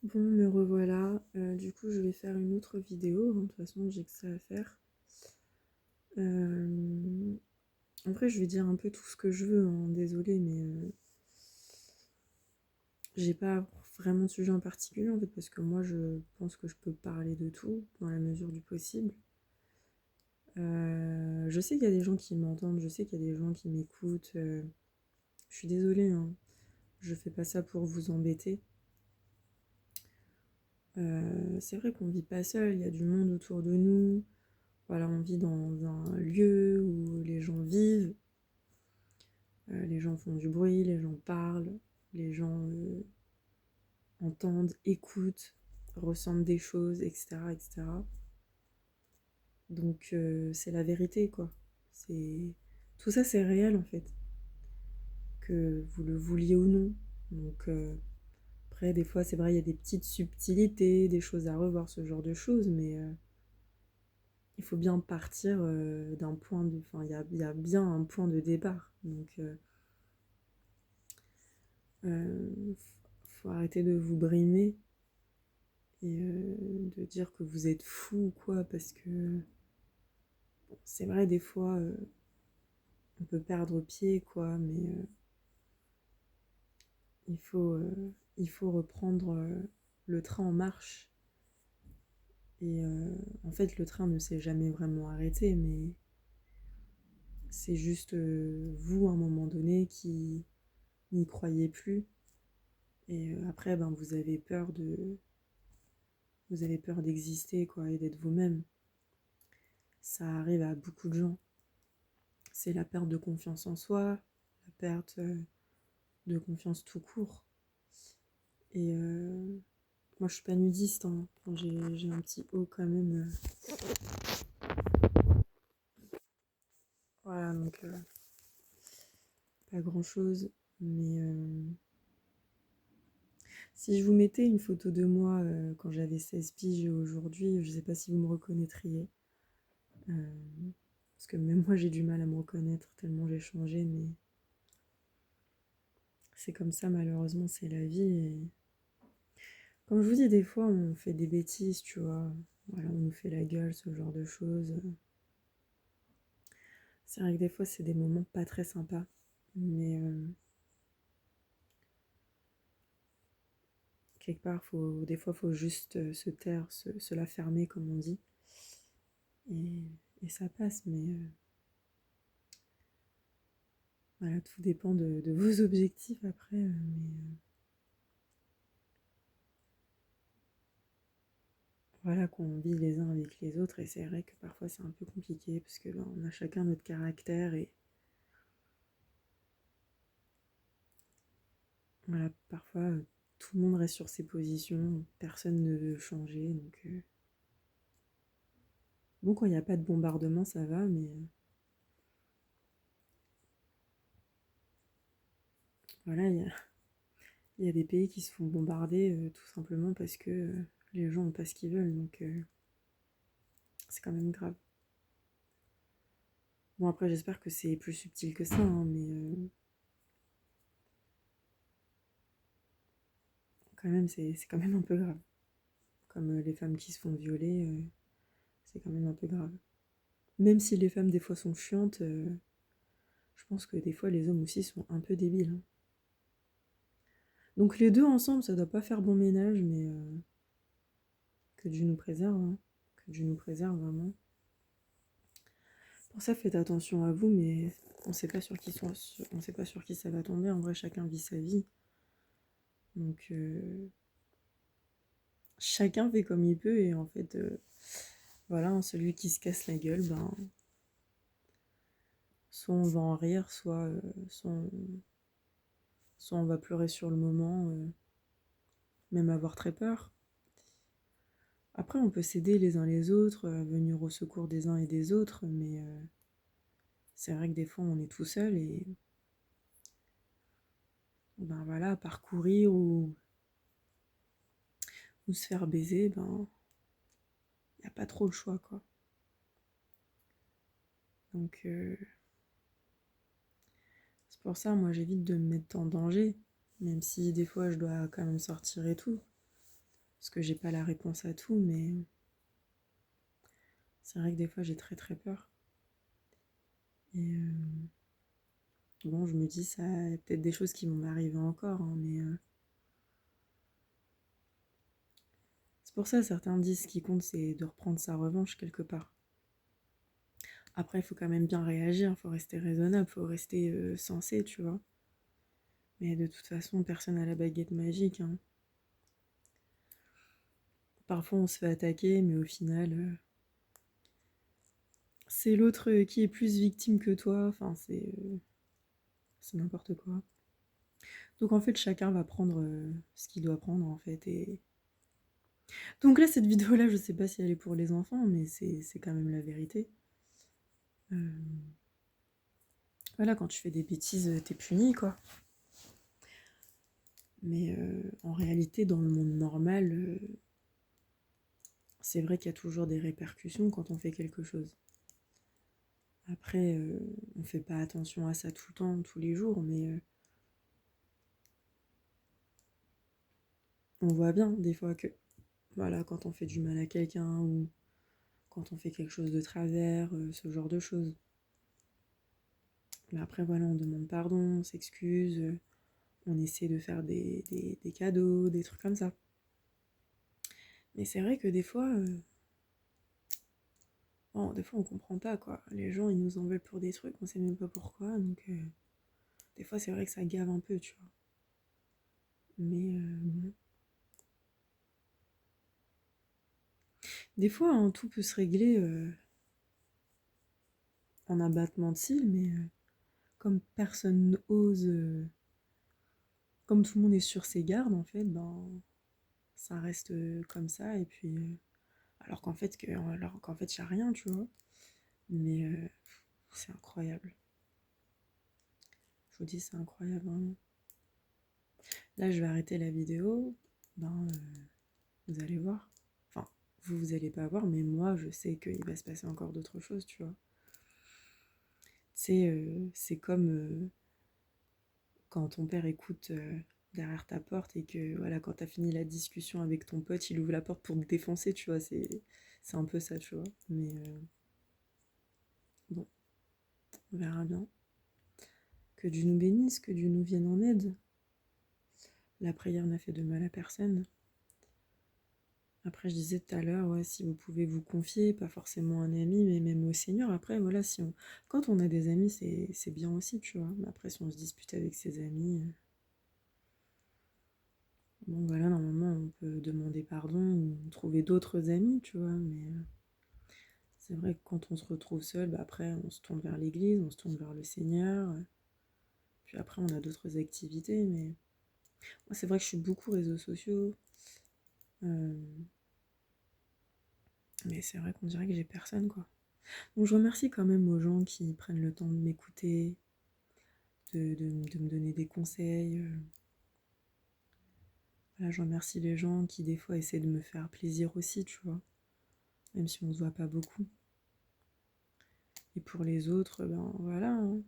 Bon, me revoilà. Du coup, je vais faire une autre vidéo, hein. De toute façon, j'ai que ça à faire. Euh, En vrai, je vais dire un peu tout ce que je veux, hein. Désolée, mais j'ai pas vraiment de sujet en particulier, en fait, parce que moi, je pense que je peux parler de tout dans la mesure du possible. Je sais qu'il y a des gens qui m'entendent, je sais qu'il y a des gens qui m'écoutent. Je suis désolée, hein. Je fais pas ça pour vous embêter. C'est vrai qu'on vit pas seul, il y a du monde autour de nous. Voilà, on vit dans un lieu où les gens vivent, les gens font du bruit, les gens parlent, les gens entendent, écoutent, ressentent des choses, etc. etc. Donc c'est la vérité, quoi. C'est... Tout ça, c'est réel, en fait, que vous le vouliez ou non. Donc après, des fois, c'est vrai, il y a des petites subtilités, des choses à revoir, ce genre de choses, mais il faut bien partir d'un point de... Enfin, il y a bien un point de départ. Donc euh, faut arrêter de vous brimer et de dire que vous êtes fou ou quoi, parce que bon, c'est vrai, des fois, on peut perdre pied, quoi, mais il faut, euh, il faut reprendre le train en marche. Et en fait, le train ne s'est jamais vraiment arrêté, mais c'est juste vous, à un moment donné, qui n'y croyez plus. Et après, ben, vous avez peur d'exister, quoi, et d'être vous-même. Ça arrive à beaucoup de gens. C'est la perte de confiance en soi, la perte de confiance tout court. Et moi, je suis pas nudiste, hein. Enfin, j'ai un petit haut quand même. Voilà, donc pas grand-chose. Mais si je vous mettais une photo de moi quand j'avais 16 piges et aujourd'hui, je sais pas si vous me reconnaîtriez. Euh, Parce que même moi, j'ai du mal à me reconnaître tellement j'ai changé, mais c'est comme ça, malheureusement, c'est la vie. Et comme je vous dis, des fois, on fait des bêtises, tu vois. Voilà, on nous fait la gueule, ce genre de choses. C'est vrai que des fois, c'est des moments pas très sympas. Mais quelque part, des fois, faut juste se taire, se la fermer, comme on dit. Et ça passe. Mais voilà, tout dépend de vos objectifs après. Mais voilà, qu'on vit les uns avec les autres. Et c'est vrai que parfois, c'est un peu compliqué parce que ben, on a chacun notre caractère. Et voilà, parfois, tout le monde reste sur ses positions. Personne ne veut changer. Donc, bon, quand il n'y a pas de bombardement, ça va. Mais voilà, il y a des pays qui se font bombarder tout simplement parce que les gens n'ont pas ce qu'ils veulent, donc c'est quand même grave. Bon, après, j'espère que c'est plus subtil que ça, hein, mais quand même, c'est quand même un peu grave. Comme les femmes qui se font violer, c'est quand même un peu grave. Même si les femmes, des fois, sont chiantes, je pense que des fois, les hommes aussi sont un peu débiles, hein. Donc les deux ensemble, ça doit pas faire bon ménage, mais que Dieu nous préserve, hein. Que Dieu nous préserve, vraiment. Pour ça, faites attention à vous, mais on sait pas on sait pas sur qui ça va tomber. En vrai, chacun vit sa vie. Donc, chacun fait comme il peut. Et en fait, voilà, hein, celui qui se casse la gueule, ben, soit on va en rire, soit on va pleurer sur le moment, même avoir très peur. Après, on peut s'aider les uns les autres, venir au secours des uns et des autres, mais c'est vrai que des fois, on est tout seul et ben voilà, parcourir ou se faire baiser, ben, il n'y a pas trop le choix, quoi. Donc, c'est pour ça, moi, j'évite de me mettre en danger, même si des fois, je dois quand même sortir et tout. Parce que j'ai pas la réponse à tout, mais c'est vrai que des fois j'ai très très peur. Et bon, je me dis, ça, y a peut-être des choses qui vont m'arriver encore, hein, mais c'est pour ça, certains disent ce qui compte, c'est de reprendre sa revanche quelque part. Après, il faut quand même bien réagir, il faut rester raisonnable, il faut rester sensé, tu vois. Mais de toute façon, personne n'a la baguette magique, hein. Parfois, on se fait attaquer, mais au final, c'est l'autre qui est plus victime que toi. Enfin, c'est n'importe quoi. Donc, en fait, chacun va prendre ce qu'il doit prendre, en fait. Et donc là, cette vidéo-là, je sais pas si elle est pour les enfants, mais c'est quand même la vérité. Voilà, quand tu fais des bêtises, t'es puni, quoi. Mais en réalité, dans le monde normal, c'est vrai qu'il y a toujours des répercussions quand on fait quelque chose. Après, on fait pas attention à ça tout le temps, tous les jours, mais on voit bien des fois que, voilà, quand on fait du mal à quelqu'un ou quand on fait quelque chose de travers, ce genre de choses. Mais après, voilà, on demande pardon, on s'excuse, on essaie de faire des cadeaux, des trucs comme ça. Mais c'est vrai que des fois, bon, des fois on comprend pas, quoi. Les gens, ils nous en veulent pour des trucs, on sait même pas pourquoi, donc des fois c'est vrai que ça gave un peu, tu vois. Mais bon. Des fois, hein, tout peut se régler en un battement de cils, mais comme personne n'ose, comme tout le monde est sur ses gardes, en fait, ben ça reste comme ça, et puis alors qu'en fait, y a rien, tu vois. Mais c'est incroyable. Je vous dis, c'est incroyable, vraiment. Là, je vais arrêter la vidéo. Ben, vous allez voir. Enfin, vous allez pas voir, mais moi, je sais qu'il va se passer encore d'autres choses, tu vois. C'est comme quand ton père écoute derrière ta porte et que, voilà, quand t'as fini la discussion avec ton pote, il ouvre la porte pour te défoncer, tu vois. C'est un peu ça, tu vois. Mais bon, on verra bien. Que Dieu nous bénisse, que Dieu nous vienne en aide. La prière n'a fait de mal à personne. Après, je disais tout à l'heure, ouais, si vous pouvez vous confier, pas forcément à un ami, mais même au Seigneur. Après, voilà, quand on a des amis, c'est bien aussi, tu vois. Mais après, si on se dispute avec ses amis, bon, voilà, normalement, on peut demander pardon ou trouver d'autres amis, tu vois. Mais c'est vrai que quand on se retrouve seul, bah, après, on se tourne vers l'église, on se tourne vers le Seigneur. Puis après, on a d'autres activités, mais moi, c'est vrai que je suis beaucoup réseaux sociaux. euh, Mais c'est vrai qu'on dirait que j'ai personne, quoi. Donc je remercie quand même aux gens qui prennent le temps de m'écouter, de me donner des conseils. Voilà, je remercie les gens qui des fois essaient de me faire plaisir aussi, tu vois, même si on se voit pas beaucoup. Et pour les autres, ben voilà, hein,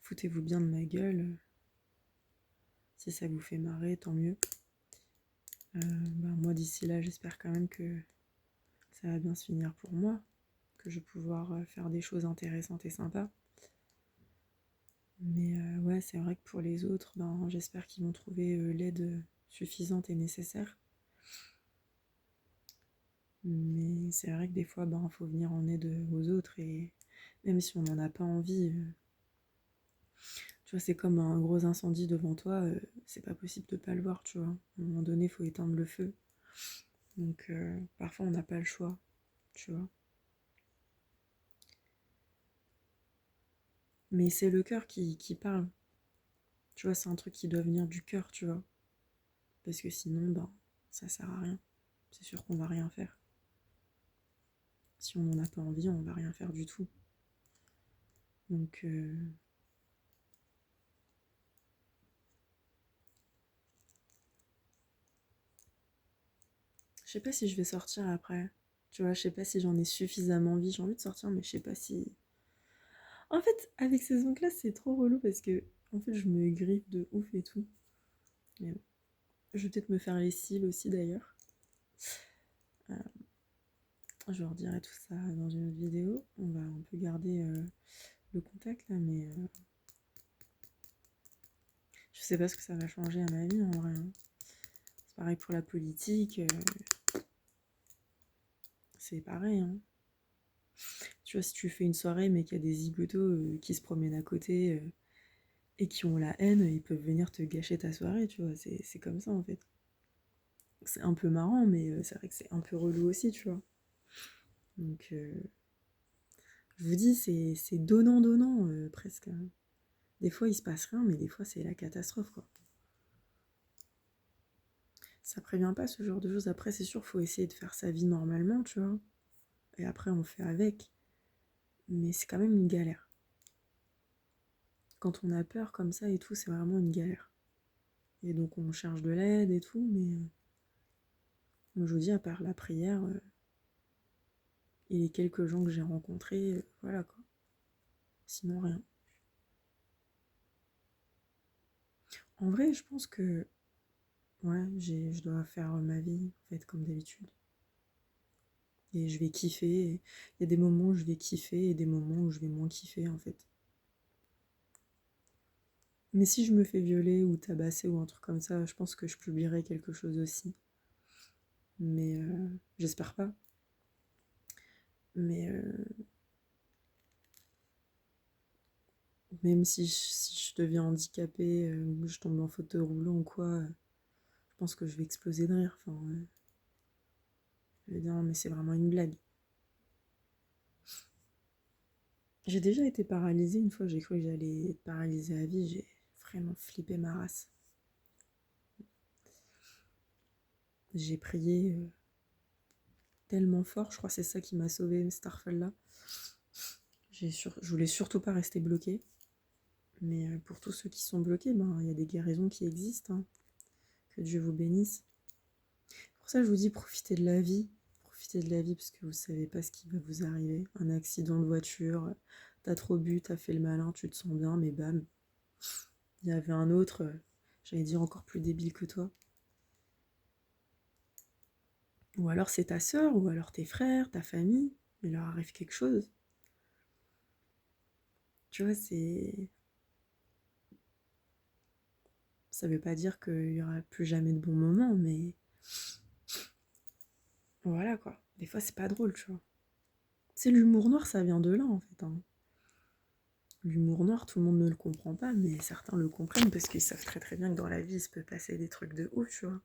foutez-vous bien de ma gueule. Si ça vous fait marrer, tant mieux. Ben moi d'ici là, j'espère quand même que ça va bien se finir pour moi, que je vais pouvoir faire des choses intéressantes et sympas. Mais ouais, c'est vrai que pour les autres, ben, j'espère qu'ils vont trouver l'aide suffisante et nécessaire. Mais c'est vrai que des fois, ben, faut venir en aide aux autres et même si on n'en a pas envie, tu vois, c'est comme un gros incendie devant toi, c'est pas possible de pas le voir, tu vois. À un moment donné, il faut éteindre le feu. Donc parfois, on n'a pas le choix, tu vois. Mais c'est le cœur qui parle. Tu vois, c'est un truc qui doit venir du cœur, tu vois. Parce que sinon, ben, ça sert à rien. C'est sûr qu'on va rien faire. Si on n'en a pas envie, on va rien faire du tout. Donc, je sais pas si je vais sortir après. Tu vois, je sais pas si j'en ai suffisamment envie. J'ai envie de sortir, mais je sais pas si. En fait, avec ces ongles-là, c'est trop relou parce que, en fait, je me griffe de ouf et tout. Mais bon. Je vais peut-être me faire les cils aussi d'ailleurs. Euh, je leur dirai tout ça dans une autre vidéo. On va un peu garder le contact là, mais je sais pas ce que ça va changer à ma vie en vrai, hein. C'est pareil pour la politique, c'est pareil, hein. Tu vois, si tu fais une soirée mais qu'il y a des zigotos qui se promènent à côté et qui ont la haine, ils peuvent venir te gâcher ta soirée, tu vois, c'est comme ça en fait. C'est un peu marrant, mais c'est vrai que c'est un peu relou aussi, tu vois. Donc, je vous dis, c'est donnant-donnant presque, hein. Des fois, il se passe rien, mais des fois, c'est la catastrophe, quoi. Ça prévient pas ce genre de choses. Après, c'est sûr, faut essayer de faire sa vie normalement, tu vois. Et après, on fait avec. Mais c'est quand même une galère. Quand on a peur comme ça et tout, c'est vraiment une galère. Et donc, on cherche de l'aide et tout, mais je vous dis, à part la prière et les quelques gens que j'ai rencontrés, voilà quoi. Sinon, rien. En vrai, je pense que ouais, je dois faire ma vie, en fait, comme d'habitude. Et je vais kiffer. Il y a des moments où je vais kiffer et des moments où je vais moins kiffer, en fait. Mais si je me fais violer ou tabasser ou un truc comme ça, je pense que je publierai quelque chose aussi. Mais j'espère pas. Mais même si je deviens handicapée ou je tombe en fauteuil roulant ou quoi, je pense que je vais exploser de rire. Enfin, je vais dire, non, mais c'est vraiment une blague. J'ai déjà été paralysée une fois, j'ai cru que j'allais être paralysée à vie, j'ai vraiment flippé ma race. J'ai prié tellement fort, je crois que c'est ça qui m'a sauvée cette là. Je voulais surtout pas rester bloquée. Mais pour tous ceux qui sont bloqués, ben, il y a des guérisons qui existent, hein. Que Dieu vous bénisse. Pour ça, je vous dis, profitez de la vie. Profitez de la vie parce que vous savez pas ce qui va vous arriver. Un accident de voiture, t'as trop bu, t'as fait le malin, tu te sens bien, mais bam. Il y avait un autre, j'allais dire encore plus débile que toi. Ou alors c'est ta sœur, ou alors tes frères, ta famille. Il leur arrive quelque chose. Tu vois, c'est... Ça veut pas dire qu'il y aura plus jamais de bons moments, mais... Voilà, quoi. Des fois, c'est pas drôle, tu vois. C'est l'humour noir, ça vient de là, en fait, hein. L'humour noir, tout le monde ne le comprend pas, mais certains le comprennent parce qu'ils savent très très bien que dans la vie, il se peut passer des trucs de ouf, tu vois.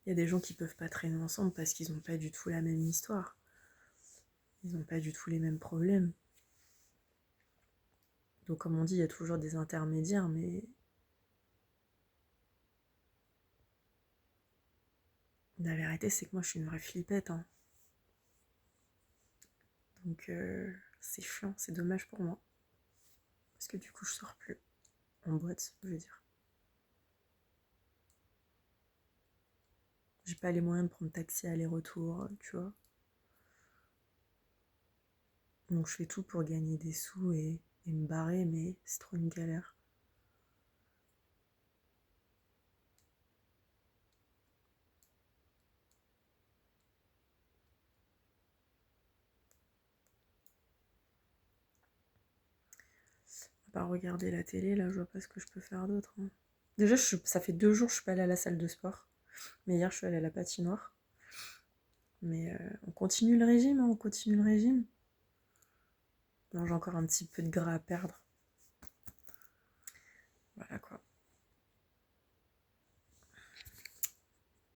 Il y a des gens qui peuvent pas traîner ensemble parce qu'ils ont pas du tout la même histoire. Ils ont pas du tout les mêmes problèmes. Donc, comme on dit, il y a toujours des intermédiaires, mais la vérité, c'est que moi, je suis une vraie flippette, hein. Donc, c'est chiant, c'est dommage pour moi. Parce que du coup, je sors plus. En boîte, je veux dire. J'ai pas les moyens de prendre taxi aller-retour, tu vois. Donc, je fais tout pour gagner des sous et me barrer, mais c'est trop une galère. À part regarder la télé, là, je vois pas ce que je peux faire d'autre, hein. Déjà, ça fait 2 jours que je suis pas allée à la salle de sport. Mais hier, je suis allée à la patinoire. Mais on continue le régime, hein, on continue le régime. Non, j'ai encore un petit peu de gras à perdre.